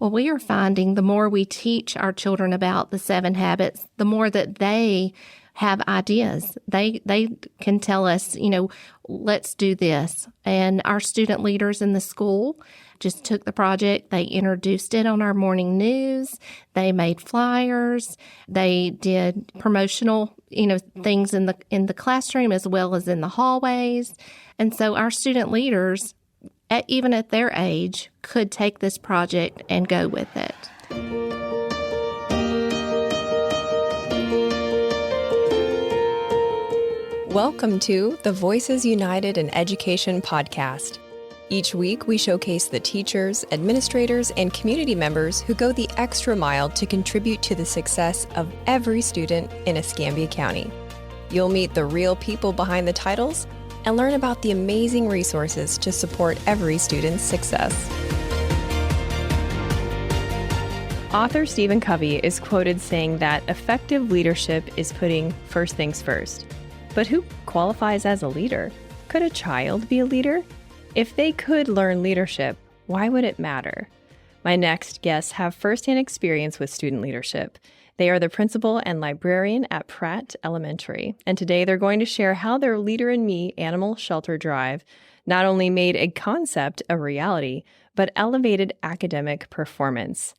Well, we are finding the more we teach our children about the 7 habits, the more that they have ideas. They can tell us, let's do this. And our student leaders in the school just took the project. They introduced it on our morning news. They made flyers. They did promotional, things in the classroom as well as in the hallways. And so our student leaders, even at their age, could take this project and go with it. Welcome to the Voices United in Education podcast. Each week, we showcase the teachers, administrators, and community members who go the extra mile to contribute to the success of every student in Escambia County. You'll meet the real people behind the titles and learn about the amazing resources to support every student's success. Author Stephen Covey is quoted saying that effective leadership is putting first things first. But who qualifies as a leader? Could a child be a leader? If they could learn leadership, why would it matter? My next guests have firsthand experience with student leadership. They are the principal and librarian at Bratt Elementary, and today they're going to share how their Leader in Me animal shelter drive not only made a concept a reality, but elevated academic performance.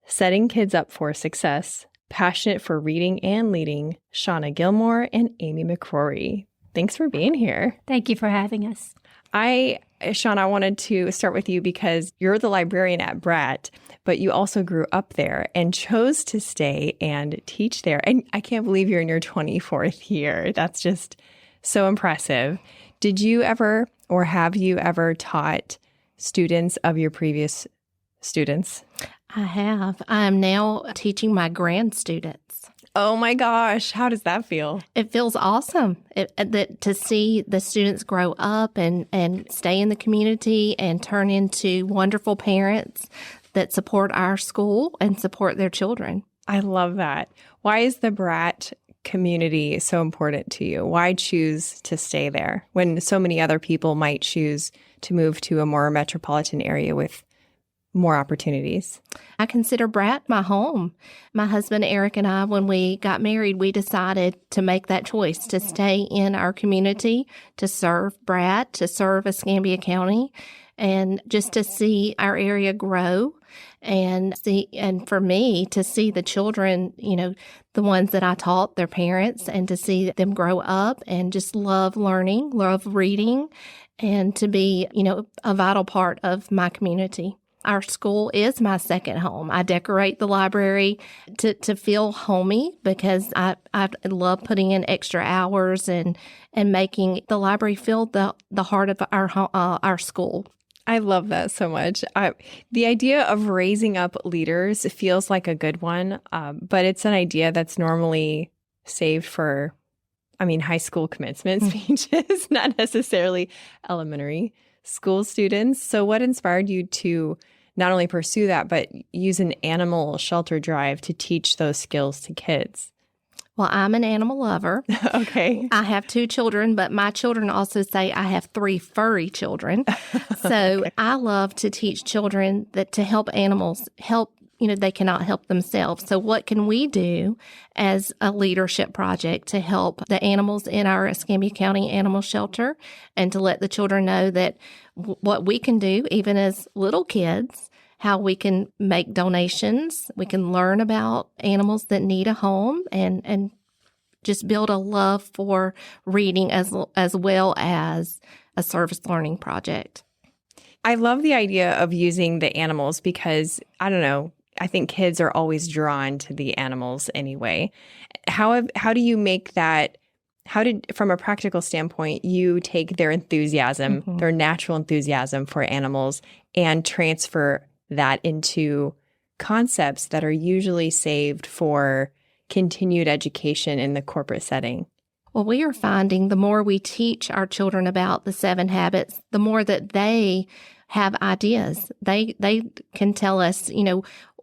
Setting kids up for success, passionate for reading and leading, Shonna Gilmore and Amy McCrory. Thanks for being here. Thank you for having us. Shonna, I wanted to start with you because you're the librarian at Bratt, but you also grew up there and chose to stay and teach there. And I can't believe you're in your 24th year. That's just so impressive. Did you ever, or have you ever taught students of your previous students? I have. I am now teaching my grand students. Oh my gosh. How does that feel? It feels awesome to see the students grow up and stay in the community and turn into wonderful parents that support our school and support their children. I love that. Why is the Bratt community so important to you? Why choose to stay there when so many other people might choose to move to a more metropolitan area with more opportunities? I consider Bratt my home. My husband, Eric, and I, when we got married, we decided to make that choice to stay in our community, to serve Bratt, to serve Escambia County, and just to see our area grow and for me to see the children, the ones that I taught, their parents, and to see them grow up and just love learning, love reading, and to be, a vital part of my community. Our school is my second home. I decorate the library to feel homey because I love putting in extra hours and making the library feel the heart of our school. I love that so much. The idea of raising up leaders feels like a good one, but it's an idea that's normally saved for, high school commencement speeches, not necessarily elementary school students. So what inspired you to not only pursue that, but use an animal shelter drive to teach those skills to kids? Well, I'm an animal lover. Okay. I have 2 children, but my children also say I have 3 furry children. So okay. I love to teach children that to help animals they cannot help themselves. So what can we do as a leadership project to help the animals in our Escambia County Animal Shelter and to let the children know that what we can do, even as little kids, how we can make donations, we can learn about animals that need a home and just build a love for reading as well as a service learning project. I love the idea of using the animals because, I think kids are always drawn to the animals anyway. How do you make that, from a practical standpoint, you take their enthusiasm, their natural enthusiasm for animals and transfer that into concepts that are usually saved for continued education in the corporate setting? Well, we are finding the more we teach our children about the 7 habits, the more that they have ideas. They can tell us,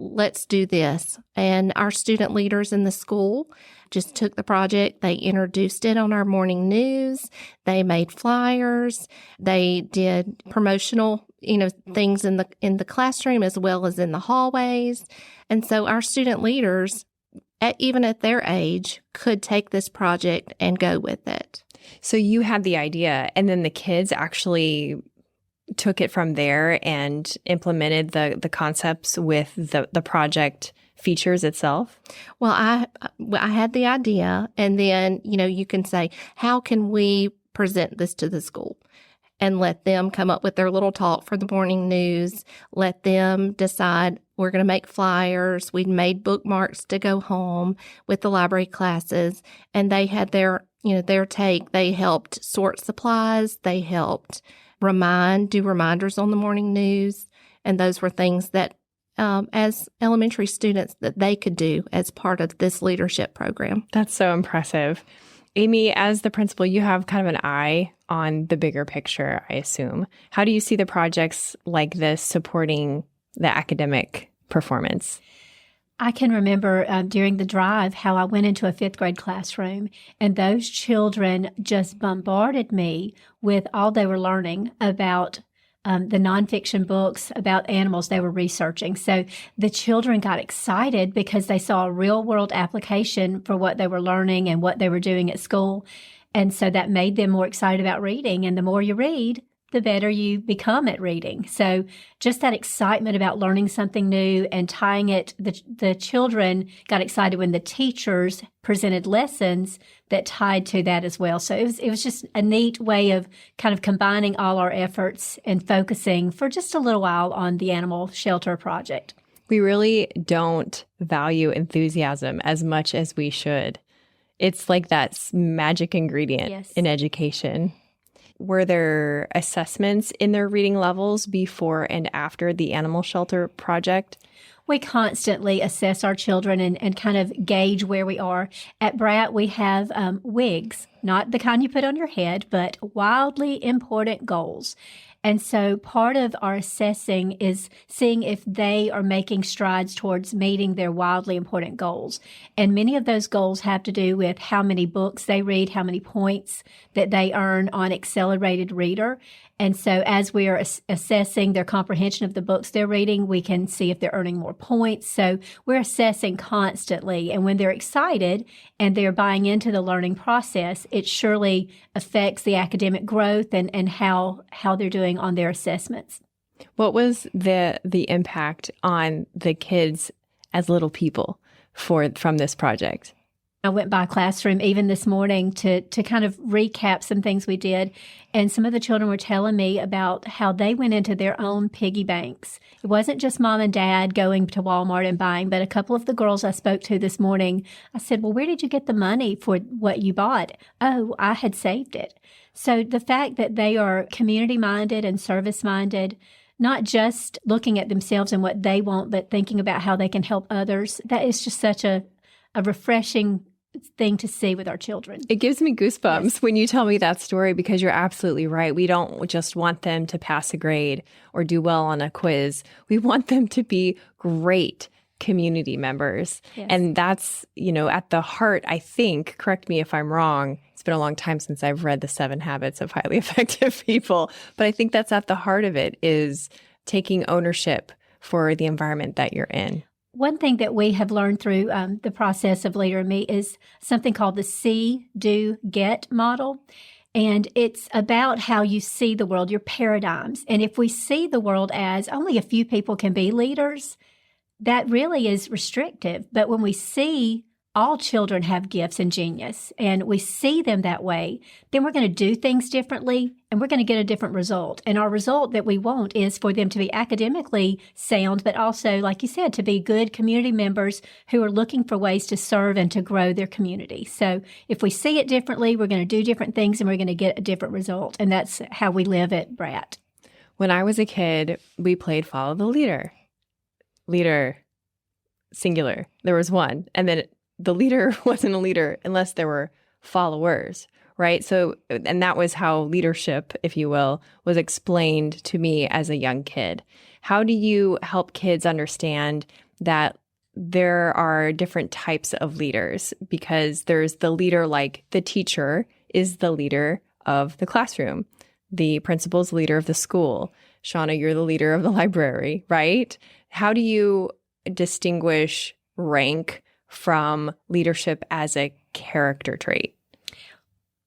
let's do this. And our student leaders in the school just took the project. They introduced it on our morning news. They made flyers. They did promotional, things in the classroom as well as in the hallways. And so our student leaders, even at their age, could take this project and go with it. So you had the idea, and then the kids actually took it from there and implemented the concepts with the project features itself? Well, I had the idea, and then, you can say, how can we present this to the school? And let them come up with their little talk for the morning news. Let them decide we're going to make flyers. We'd made bookmarks to go home with the library classes. And they had their take. They helped sort supplies. They helped do reminders on the morning news. And those were things that, as elementary students, that they could do as part of this leadership program. That's so impressive. Amy, as the principal, you have kind of an eye on the bigger picture, I assume. How do you see the projects like this supporting the academic performance? I can remember during the drive how I went into a fifth grade classroom, and those children just bombarded me with all they were learning about the nonfiction books about animals they were researching. So the children got excited because they saw a real world application for what they were learning and what they were doing at school. And so that made them more excited about reading. And the more you read, the better you become at reading. So just that excitement about learning something new and tying it, the children got excited when the teachers presented lessons that tied to that as well. So it was just a neat way of kind of combining all our efforts and focusing for just a little while on the animal shelter project. We really don't value enthusiasm as much as we should. It's like that magic ingredient in education. Were there assessments in their reading levels before and after the animal shelter project? We constantly assess our children and kind of gauge where we are. At Bratt, we have WIGs, not the kind you put on your head, but wildly important goals. And so part of our assessing is seeing if they are making strides towards meeting their wildly important goals. And many of those goals have to do with how many books they read, how many points that they earn on Accelerated Reader. And so as we are assessing their comprehension of the books they're reading, we can see if they're earning more points. So we're assessing constantly. And when they're excited and they're buying into the learning process, it surely affects the academic growth and how they're doing on their assessments. What was the impact on the kids as little people from this project? I went by a classroom even this morning to kind of recap some things we did. And some of the children were telling me about how they went into their own piggy banks. It wasn't just mom and dad going to Walmart and buying, but a couple of the girls I spoke to this morning, I said, well, where did you get the money for what you bought? Oh, I had saved it. So the fact that they are community-minded and service-minded, not just looking at themselves and what they want, but thinking about how they can help others, that is just such a refreshing thing to see with our children. It gives me goosebumps when you tell me that story, because you're absolutely right. We don't just want them to pass a grade or do well on a quiz. We want them to be great community members. Yes. And that's, at the heart, I think, correct me if I'm wrong, it's been a long time since I've read The 7 Habits of Highly Effective People, but I think that's at the heart of it, is taking ownership for the environment that you're in. One thing that we have learned through the process of Leader in Me is something called the See, Do, Get model. And it's about how you see the world, your paradigms. And if we see the world as only a few people can be leaders, that really is restrictive. But when we see all children have gifts and genius, and we see them that way, then we're going to do things differently, and we're going to get a different result. And our result that we want is for them to be academically sound, but also, like you said, to be good community members who are looking for ways to serve and to grow their community. So if we see it differently, we're going to do different things, and we're going to get a different result. And that's how we live at Bratt. When I was a kid, we played Follow the Leader. Leader, singular. There was one. And then the leader wasn't a leader unless there were followers, right? So, and that was how leadership, if you will, was explained to me as a young kid. How do you help kids understand that there are different types of leaders? Because there's the leader, like the teacher is the leader of the classroom. The principal's leader of the school. Shonna, you're the leader of the library, right? How do you distinguish rank from leadership as a character trait?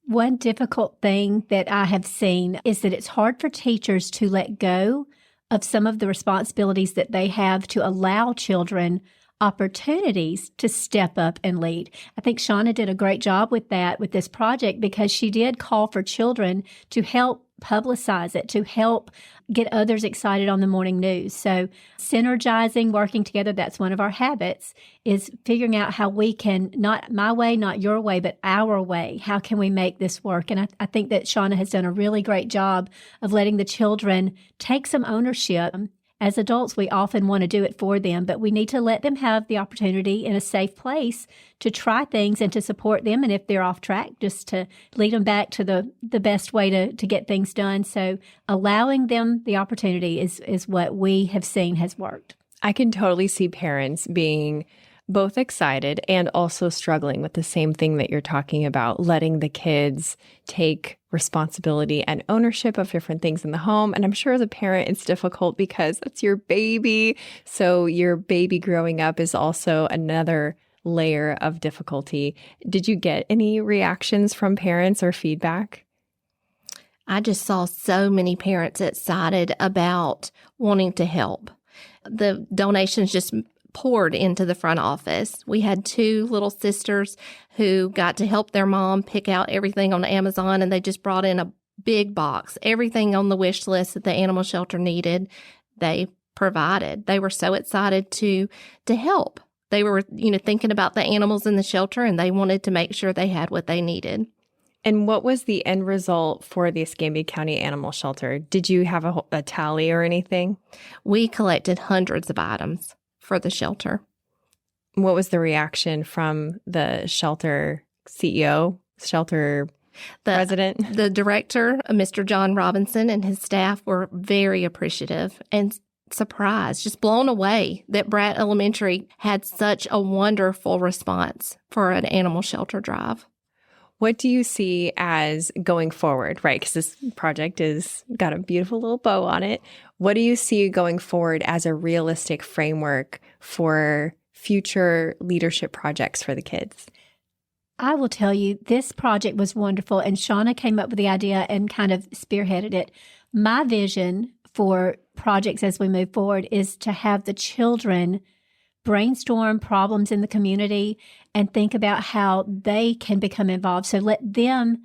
One difficult thing that I have seen is that it's hard for teachers to let go of some of the responsibilities that they have to allow children opportunities to step up and lead. I think Shonna did a great job with that with this project because she did call for children to help publicize it, to help get others excited on the morning news. So synergizing, working together, that's one of our habits, is figuring out how we can, not my way, not your way, but our way. How can we make this work? And I think that Shonna has done a really great job of letting the children take some ownership. As adults, we often want to do it for them, but we need to let them have the opportunity in a safe place to try things and to support them. And if they're off track, just to lead them back to the best way to get things done. So allowing them the opportunity is what we have seen has worked. I can totally see parents being both excited and also struggling with the same thing that you're talking about, letting the kids take responsibility and ownership of different things in the home. And I'm sure as a parent, it's difficult because it's your baby. So your baby growing up is also another layer of difficulty. Did you get any reactions from parents or feedback? I just saw so many parents excited about wanting to help. The donations just poured into the front office. We had 2 little sisters who got to help their mom pick out everything on Amazon, and they just brought in a big box. Everything on the wish list that the animal shelter needed, they provided. They were so excited to help. They were, thinking about the animals in the shelter, and they wanted to make sure they had what they needed. And what was the end result for the Escambia County Animal Shelter? Did you have a tally or anything? We collected hundreds of items for the shelter. What was the reaction from the shelter CEO, shelter president? The director, Mr. John Robinson, and his staff were very appreciative and surprised, just blown away that Bratt Elementary had such a wonderful response for an animal shelter drive. What do you see as going forward, right? Because this project has got a beautiful little bow on it. What do you see going forward as a realistic framework for future leadership projects for the kids? I will tell you, this project was wonderful, and Shonna came up with the idea and kind of spearheaded it. My vision for projects as we move forward is to have the children brainstorm problems in the community and think about how they can become involved. So let them,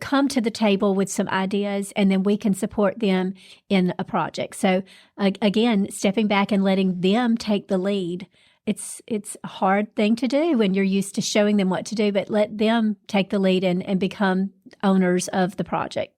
come to the table with some ideas, and then we can support them in a project. So again, stepping back and letting them take the lead. It's a hard thing to do when you're used to showing them what to do, but let them take the lead and become owners of the project.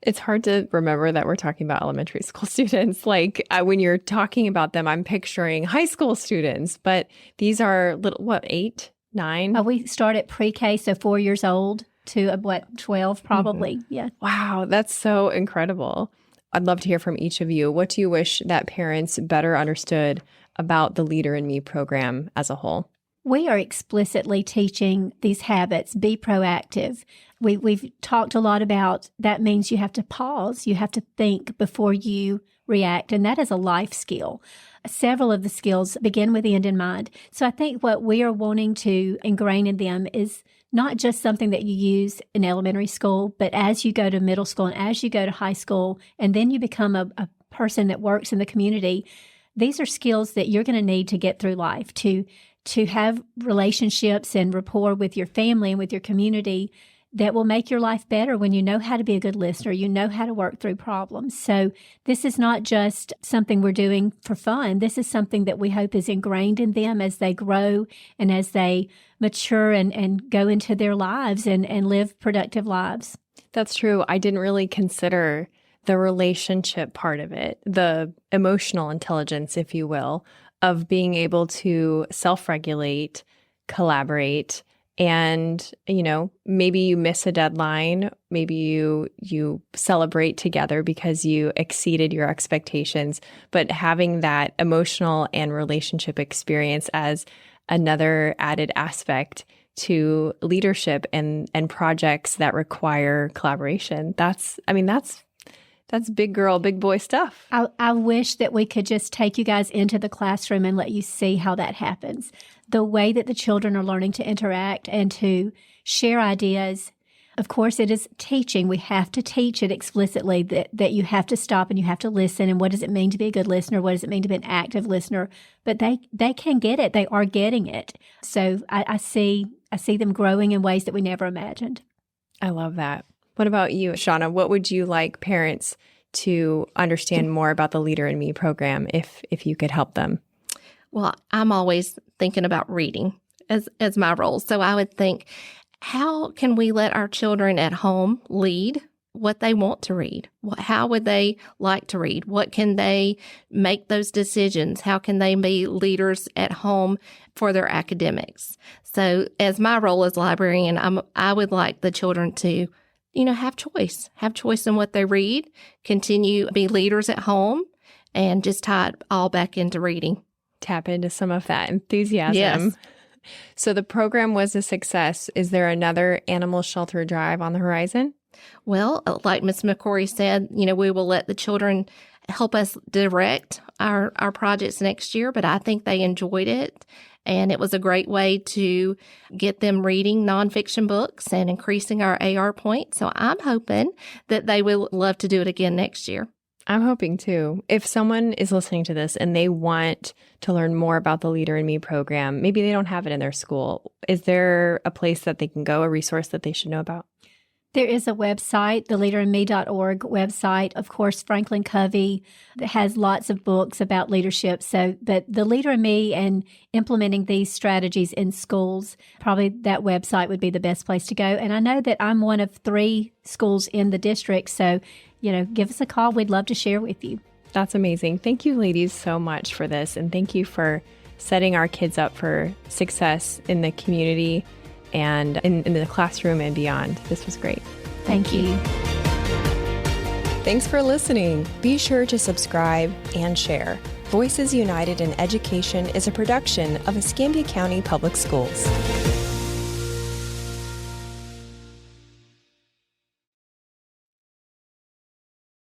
It's hard to remember that we're talking about elementary school students. When you're talking about them, I'm picturing high school students, but these are 8, 9? We start at pre-K, so 4 years old to 12 probably. Mm-hmm. Yeah. Wow, that's so incredible. I'd love to hear from each of you. What do you wish that parents better understood about the Leader in Me program as a whole? We are explicitly teaching these habits. Be proactive. We've talked a lot about that means you have to pause. You have to think before you react, and that is a life skill. Several of the skills begin with the end in mind. So I think what we are wanting to ingrain in them is not just something that you use in elementary school, but as you go to middle school and as you go to high school, and then you become a person that works in the community, these are skills that you're going to need to get through life, to have relationships and rapport with your family and with your community that will make your life better when you know how to be a good listener, you know how to work through problems. So this is not just something we're doing for fun. This is something that we hope is ingrained in them as they grow and as they mature and go into their lives and live productive lives. That's true. I didn't really consider the relationship part of it, the emotional intelligence, if you will, of being able to self-regulate, collaborate, and, maybe you miss a deadline, maybe you celebrate together because you exceeded your expectations, but having that emotional and relationship experience as another added aspect to leadership and projects that require collaboration. That's That's big girl, big boy stuff. I wish that we could just take you guys into the classroom and let you see how that happens. The way that the children are learning to interact and to share ideas. Of course, it is teaching. We have to teach it explicitly that you have to stop and you have to listen. And what does it mean to be a good listener? What does it mean to be an active listener? But they can get it. They are getting it. So I see them growing in ways that we never imagined. I love that. What about you, Shonna? What would you like parents to understand more about the Leader in Me program if you could help them? Well, I'm always thinking about reading as my role. So I would think, how can we let our children at home lead what they want to read? How would they like to read? What can they make those decisions? How can they be leaders at home for their academics? So as my role as librarian, I would like the children to have choice in what they read, continue to be leaders at home, and just tie it all back into reading. Tap into some of that enthusiasm. Yes. So the program was a success. Is there another animal shelter drive on the horizon? Well, like Ms. McCrory said, we will let the children help us direct our projects next year, but I think they enjoyed it. And it was a great way to get them reading nonfiction books and increasing our AR points. So I'm hoping that they will love to do it again next year. I'm hoping too. If someone is listening to this and they want to learn more about the Leader in Me program, maybe they don't have it in their school, is there a place that they can go, a resource that they should know about? There is a website, the leaderinme.org website. Of course, Franklin Covey has lots of books about leadership. But the Leader in Me and implementing these strategies in schools, probably that website would be the best place to go. And I know that I'm one of 3 schools in the district. So, give us a call. We'd love to share with you. That's amazing. Thank you, ladies, so much for this. And thank you for setting our kids up for success in the community and in the classroom and beyond. This was great. Thank you. Thanks for listening. Be sure to subscribe and share. Voices United in Education is a production of Escambia County Public Schools.